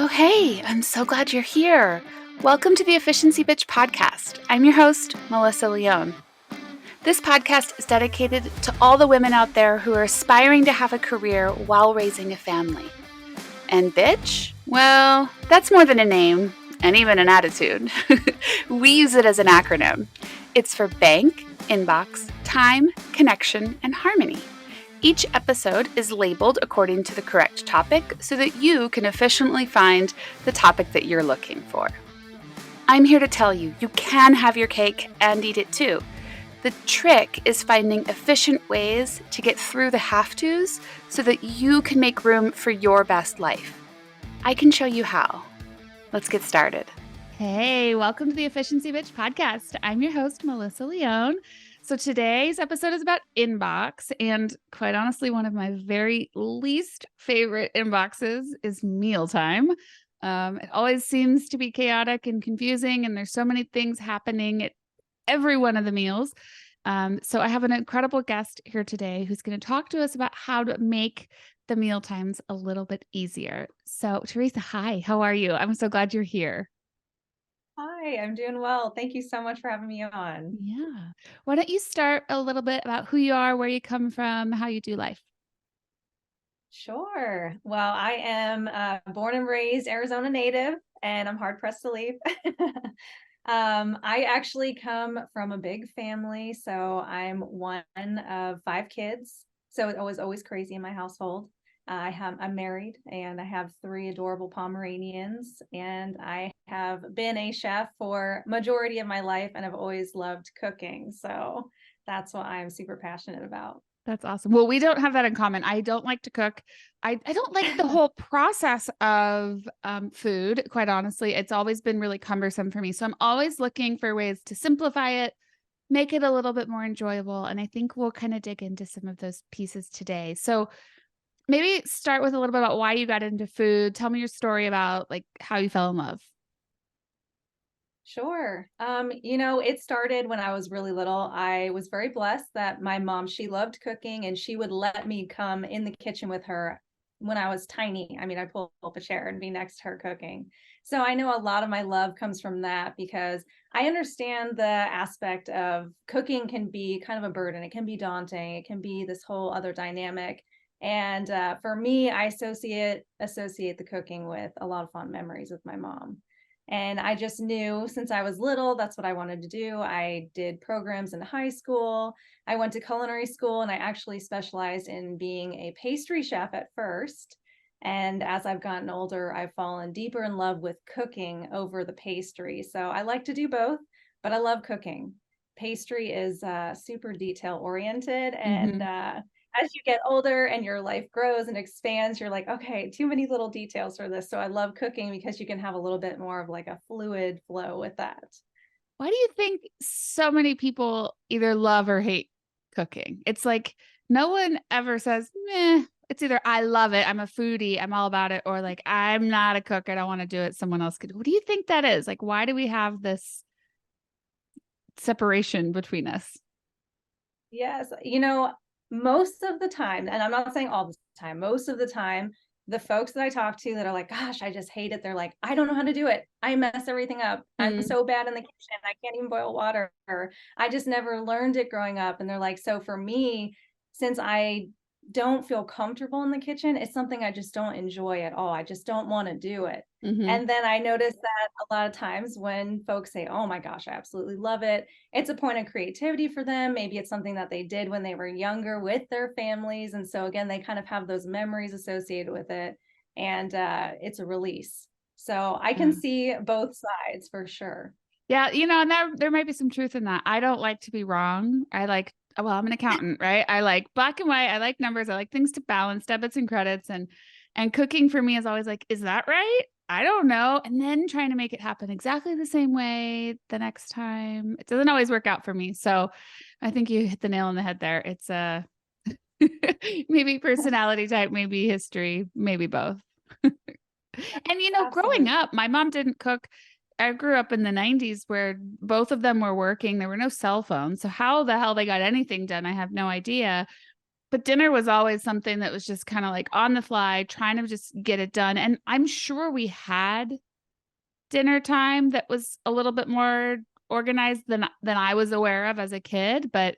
Oh, hey, I'm so glad you're here. Welcome to the Efficiency Bitch podcast. I'm your host, Melissa Leone. This podcast is dedicated to all the women out there who are aspiring to have a career while raising a family. And bitch? Well, that's more than a name and even an attitude. We use it as an acronym. It's for bank, inbox, time, connection, and harmony. Each episode is labeled according to the correct topic so that you can efficiently find the topic that you're looking for. I'm here to tell you, you can have your cake and eat it too. The trick is finding efficient ways to get through the have-tos so that you can make room for your best life. I can show you how. Let's get started. Hey, welcome to the Efficiency Bitch podcast. I'm your host, Melissa Leone. So today's episode is about inbox, and quite honestly, one of my very least favorite inboxes is mealtime. It always seems to be chaotic and confusing, and there's so many things happening at every one of the meals. So I have an incredible guest here today who's going to talk to us about how to make the meal times a little bit easier. So Therese, hi, how are you? I'm so glad you're here. Hi, I'm doing well. Thank you so much for having me on. Yeah. Why don't you start a little bit about who you are, where you come from, how you do life? Sure. Well, I am born and raised Arizona native, and I'm hard pressed to leave. I actually come from a big family, so I'm one of five kids. So it was always crazy in my household. I'm married and I have three adorable Pomeranians, and I have been a chef for majority of my life, and I've always loved cooking. So that's what I'm super passionate about. That's awesome. Well, we don't have that in common. I don't like to cook. I don't like the whole process of food, quite honestly. It's always been really cumbersome for me. So I'm always looking for ways to simplify it, make it a little bit more enjoyable. And I think we'll kind of dig into some of those pieces today. So maybe start with a little bit about why you got into food. Tell me your story about like how you fell in love. Sure. It started when I was really little. I was very blessed that my mom, she loved cooking and she would let me come in the kitchen with her when I was tiny. I mean, I'd pull up a chair and be next to her cooking. So I know a lot of my love comes from that because I understand the aspect of cooking can be kind of a burden. It can be daunting. It can be this whole other dynamic. And for me, I associate the cooking with a lot of fond memories with my mom. And I just knew since I was little, that's what I wanted to do. I did programs in high school. I went to culinary school and I actually specialized in being a pastry chef at first. And as I've gotten older, I've fallen deeper in love with cooking over the pastry. So I like to do both, but I love cooking. Pastry is super detail oriented, and Mm-hmm. as you get older and your life grows and expands, you're like, okay, too many little details for this. So I love cooking because you can have a little bit more of like a fluid flow with that. Why do you think so many people either love or hate cooking? It's like no one ever says, meh. It's either I love it, I'm a foodie, I'm all about it, or like I'm not a cook, I don't want to do it, someone else could. What do you think that is? Like, why do we have this separation between us? Yes. Most of the time, and I'm not saying all the time, most of the time, the folks that I talk to that are like, gosh, I just hate it. They're like, I don't know how to do it. I mess everything up. I'm Mm. so bad in the kitchen. I can't even boil water. I just never learned it growing up. And they're like, so for me, since I don't feel comfortable in the kitchen, it's something I just don't enjoy at all. I just don't want to do it. Mm-hmm. And then I noticed that a lot of times when folks say, oh my gosh, I absolutely love it, it's a point of creativity for them. Maybe it's something that they did when they were younger with their families. And so again, they kind of have those memories associated with it. And it's a release. So I can Yeah. see both sides for sure. Yeah, and there might be some truth in that. I don't like to be wrong. Well, I'm an accountant, right? I like black and white. I like numbers. I like things to balance, debits and credits, and cooking for me is always like, is that right? I don't know. And then trying to make it happen exactly the same way the next time. It doesn't always work out for me. So I think you hit the nail on the head there. It's maybe personality type, maybe history, maybe both. And growing Absolutely. up, my mom didn't cook. I grew up in the 90s where both of them were working. There were no cell phones. So how the hell they got anything done, I have no idea. But dinner was always something that was just kind of like on the fly, trying to just get it done. And I'm sure we had dinner time that was a little bit more organized than I was aware of as a kid, but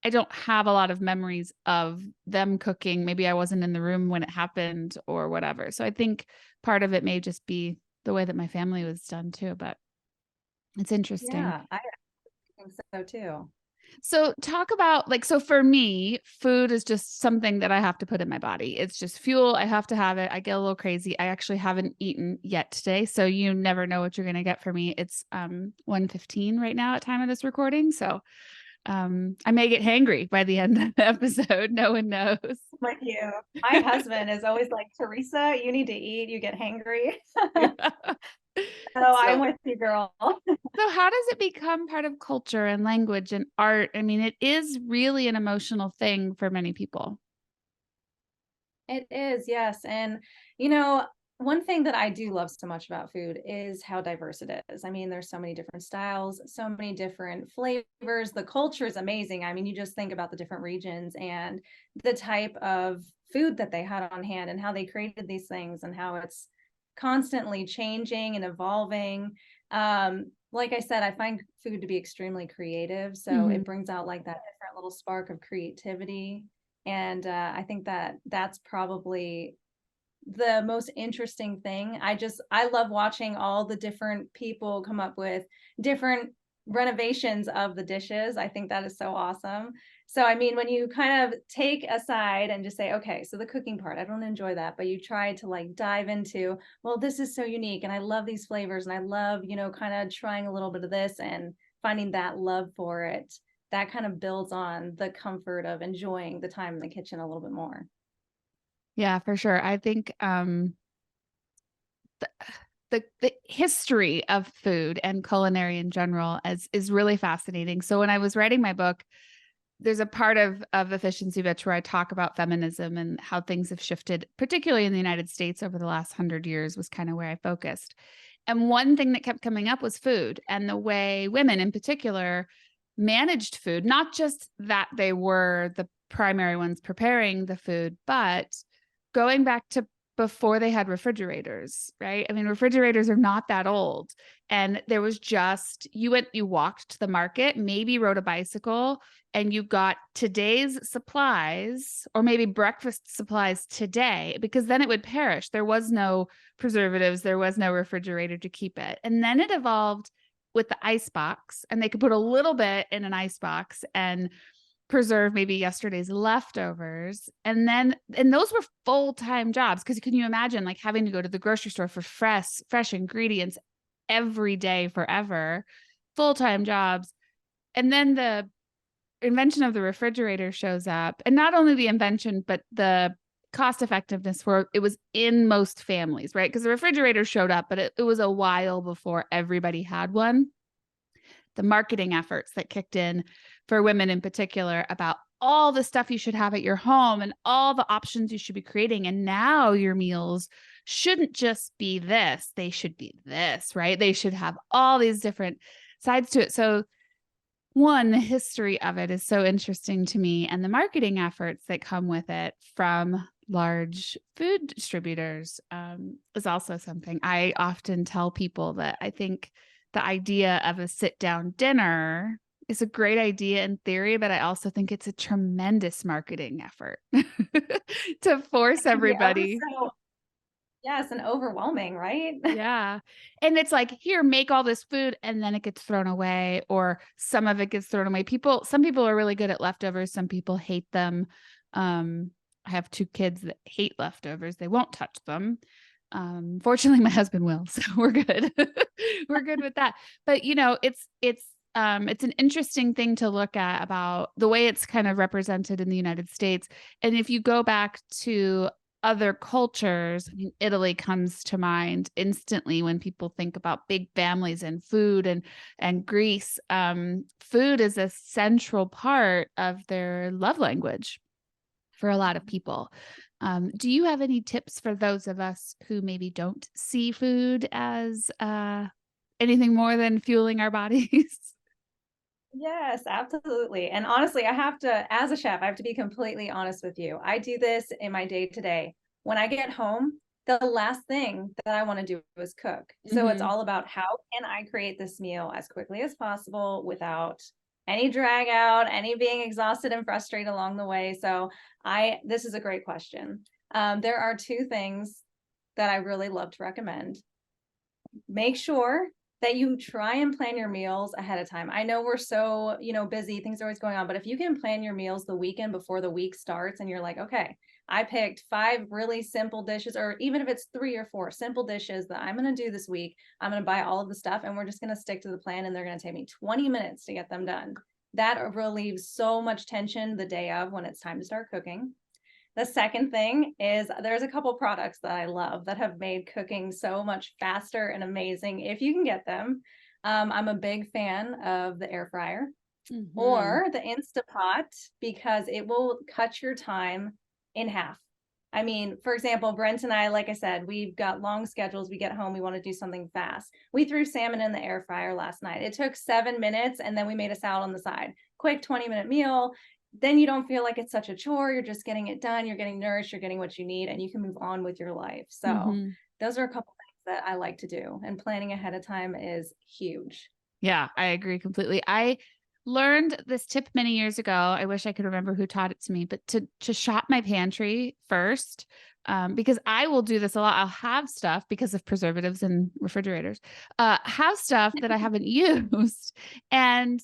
I don't have a lot of memories of them cooking. Maybe I wasn't in the room when it happened or whatever. So I think part of it may just be the way that my family was done too, but it's interesting. Yeah, I think so too. So talk about like, so for me, food is just something that I have to put in my body. It's just fuel. I have to have it. I get a little crazy. I actually haven't eaten yet today. So you never know what you're going to get from me. It's 1:15 right now at time of this recording. So I may get hangry by the end of the episode. No one knows. With you. My husband is always like, Teresa, you need to eat. You get hangry. Yeah. Oh, I'm So with you, girl. So how does it become part of culture and language and art? I mean, it is really an emotional thing for many people. It is, yes. And, one thing that I do love so much about food is how diverse it is. I mean, there's so many different styles, so many different flavors. The culture is amazing. I mean, you just think about the different regions and the type of food that they had on hand and how they created these things and how it's constantly changing and evolving. Like I said, I find food to be extremely creative. So Mm-hmm. it brings out like that different little spark of creativity. And I think that that's probably the most interesting thing. I love watching all the different people come up with different renovations of the dishes. I think that is so awesome. So, I mean, when you kind of take aside and just say, okay, so the cooking part, I don't enjoy that, but you try to like dive into, well, this is so unique and I love these flavors and I love, kind of trying a little bit of this and finding that love for it. That kind of builds on the comfort of enjoying the time in the kitchen a little bit more. Yeah, for sure. I think the, the history of food and culinary in general is really fascinating. So when I was writing my book, there's a part of Efficiency Bitch where I talk about feminism and how things have shifted, particularly in the United States over the last 100 years was kind of where I focused. And one thing that kept coming up was food and the way women in particular managed food, not just that they were the primary ones preparing the food, but going back to before they had refrigerators, right? I mean, refrigerators are not that old. And there was just, you walked to the market, maybe rode a bicycle, and you got today's supplies or maybe breakfast supplies today, because then it would perish. There was no preservatives, there was no refrigerator to keep it. And then it evolved with the ice box, and they could put a little bit in an ice box and preserve maybe yesterday's leftovers. And those were full-time jobs, because can you imagine like having to go to the grocery store for fresh ingredients every day forever, full-time jobs. And then the invention of the refrigerator shows up, and not only the invention, but the cost effectiveness where it was in most families, right? Because the refrigerator showed up, but it was a while before everybody had one. The marketing efforts that kicked in for women in particular about all the stuff you should have at your home and all the options you should be creating. And now your meals shouldn't just be this, they should be this, right? They should have all these different sides to it. So one, the history of it is so interesting to me, and the marketing efforts that come with it from large food distributors is also something I often tell people, that I think the idea of a sit-down dinner is a great idea in theory, but I also think it's a tremendous marketing effort to force Can be ever everybody. so, yes, and overwhelming, right? Yeah. And it's like, here, make all this food, and then it gets thrown away, or some of it gets thrown away. Some people are really good at leftovers. Some people hate them. I have two kids that hate leftovers. They won't touch them. Fortunately, my husband will, so we're good. We're good with that. But it's an interesting thing to look at about the way it's kind of represented in the United States. And if you go back to other cultures, I mean, Italy comes to mind instantly when people think about big families and food, and Greece. Food is a central part of their love language for a lot of people. Do you have any tips for those of us who maybe don't see food as anything more than fueling our bodies? Yes, absolutely. And honestly, I have to, as a chef, I have to be completely honest with you. I do this in my day to day. When I get home, the last thing that I want to do is cook. So it's Hmm. all about how can I create this meal as quickly as possible without any drag out, any being exhausted and frustrated along the way. So this is a great question. There are two things that I really love to recommend. Make sure that you try and plan your meals ahead of time. I know we're so, busy, things are always going on, but if you can plan your meals the weekend before the week starts and you're like, okay, I picked 5 really simple dishes, or even if it's 3 or 4 simple dishes that I'm going to do this week, I'm going to buy all of the stuff and we're just going to stick to the plan and they're going to take me 20 minutes to get them done. That relieves so much tension the day of when it's time to start cooking. The second thing is there's a couple products that I love that have made cooking so much faster and amazing if you can get them. I'm a big fan of the air fryer Hmm. or the Instapot because it will cut your time in half. I mean, for example, Brent and I, like I said, we've got long schedules. We get home, we want to do something fast. We threw salmon in the air fryer last night. It took 7 minutes and then we made a salad on the side. Quick 20-minute meal. Then you don't feel like it's such a chore. You're just getting it done. You're getting nourished. You're getting what you need and you can move on with your life. So Hmm. those are a couple things that I like to do. And planning ahead of time is huge. Yeah, I agree completely. I learned this tip many years ago. I wish I could remember who taught it to me, but to shop my pantry first, because I will do this a lot. I'll have stuff because of preservatives in refrigerators, have stuff that I haven't used, and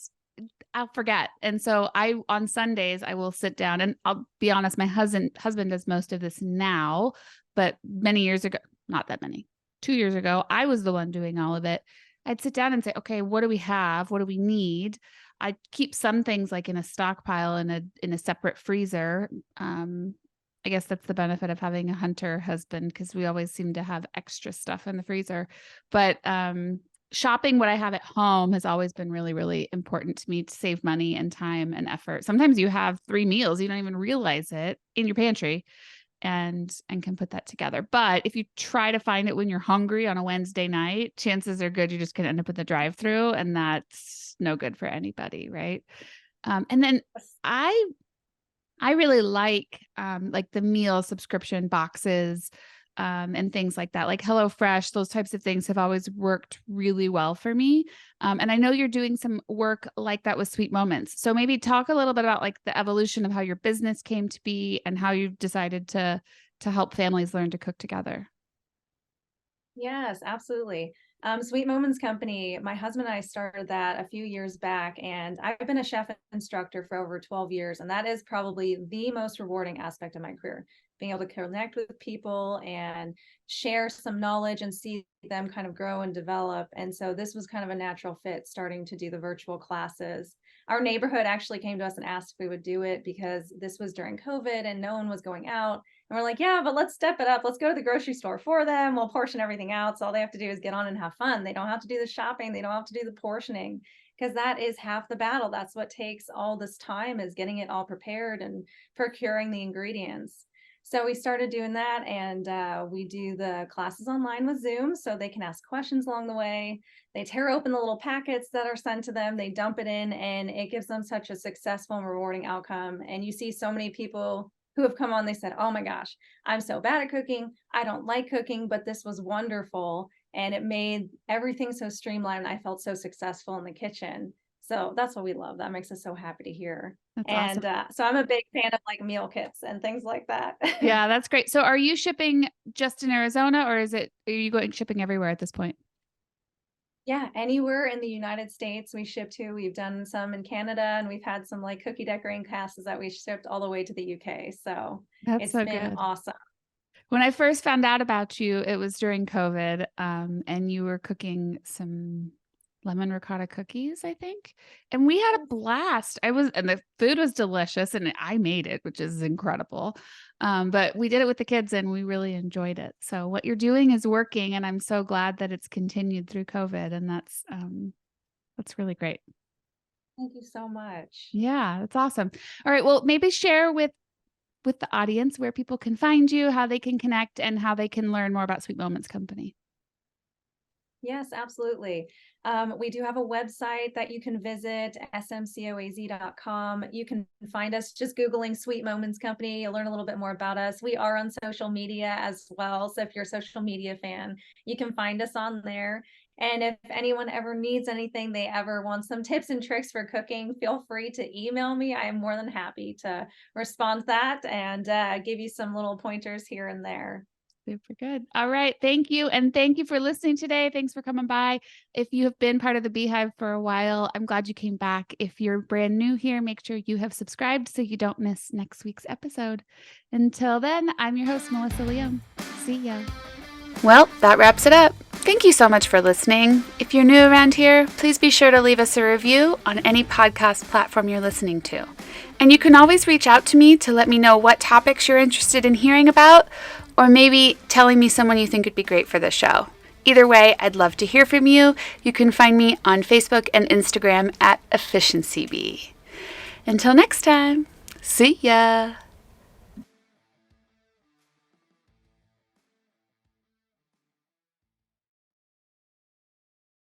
I'll forget. And so on Sundays, I will sit down and I'll be honest, my husband does most of this now, but many years ago, not that many, 2 years ago, I was the one doing all of it. I'd sit down and say, okay, what do we have? What do we need? I keep some things like in a stockpile in a separate freezer. I guess that's the benefit of having a hunter husband because we always seem to have extra stuff in the freezer. But shopping what I have at home has always been really, really important to me to save money and time and effort. Sometimes you have 3 meals, you don't even realize it in your pantry and can put that together. But if you try to find it when you're hungry on a Wednesday night, chances are good you're just going to end up in the drive-through, and that's no good for anybody, right? And then I I really like the meal subscription boxes and things like that, like HelloFresh. Those types of things have always worked really well for me. And I know you're doing some work like that with Sweet Moments. So maybe talk a little bit about like the evolution of how your business came to be and how you decided to help families learn to cook together. Yes, absolutely. Sweet Moments Company, my husband and I started that a few years back, and I've been a chef instructor for over 12 years, and that is probably the most rewarding aspect of my career, being able to connect with people and share some knowledge and see them kind of grow and develop. And so this was kind of a natural fit starting to do the virtual classes. Our neighborhood actually came to us and asked if we would do it because this was during COVID and no one was going out. And we're like, yeah, but let's step it up. Let's go to the grocery store for them. We'll portion everything out. So all they have to do is get on and have fun. They don't have to do the shopping. They don't have to do the portioning because that is half the battle. That's what takes all this time is getting it all prepared and procuring the ingredients. So we started doing that and we do the classes online with Zoom so they can ask questions along the way. They tear open the little packets that are sent to them, they dump it in, and it gives them such a successful and rewarding outcome. And you see so many people who have come on, they said, oh my gosh, I'm so bad at cooking. I don't like cooking, but this was wonderful. And it made everything so streamlined. I felt so successful in the kitchen. So that's what we love. That makes us so happy to hear. That's And awesome. so I'm a big fan of like meal kits and things like that. Yeah, that's great. So are you shipping just in Arizona or are you going shipping everywhere at this point? Yeah, anywhere in the United States we ship to. We've done some in Canada and we've had some like cookie decorating classes that we shipped all the way to the UK. So That's it's so been good. awesome. When I first found out about you, it was during COVID, and you were cooking some lemon ricotta cookies, I think. And we had a blast. And the food was delicious, and I made it, which is incredible. But we did it with the kids, and we really enjoyed it. So what you're doing is working, and I'm so glad that it's continued through COVID, and that's really great. Thank you so much. Yeah, that's awesome. All right, well, maybe share with the audience where people can find you, how they can connect, and how they can learn more about Sweet Moments Company. Yes, absolutely. We do have a website that you can visit, smcoaz.com. You can find us just Googling Sweet Moments Company. You'll learn a little bit more about us. We are on social media as well. So if you're a social media fan, you can find us on there. And if anyone ever needs anything, they ever want some tips and tricks for cooking, feel free to email me. I am more than happy to respond to that and give you some little pointers here and there. Super good. All right. Thank you. And thank you for listening today. Thanks for coming by. If you have been part of the Beehive for a while, I'm glad you came back. If you're brand new here, make sure you have subscribed so you don't miss next week's episode. Until then, I'm your host, Melissa Leon. See ya. Well, that wraps it up. Thank you so much for listening. If you're new around here, please be sure to leave us a review on any podcast platform you're listening to. And you can always reach out to me to let me know what topics you're interested in hearing about, or maybe telling me someone you think would be great for the show. Either way, I'd love to hear from you. You can find me on Facebook and Instagram at EfficiencyBee. Until next time, see ya!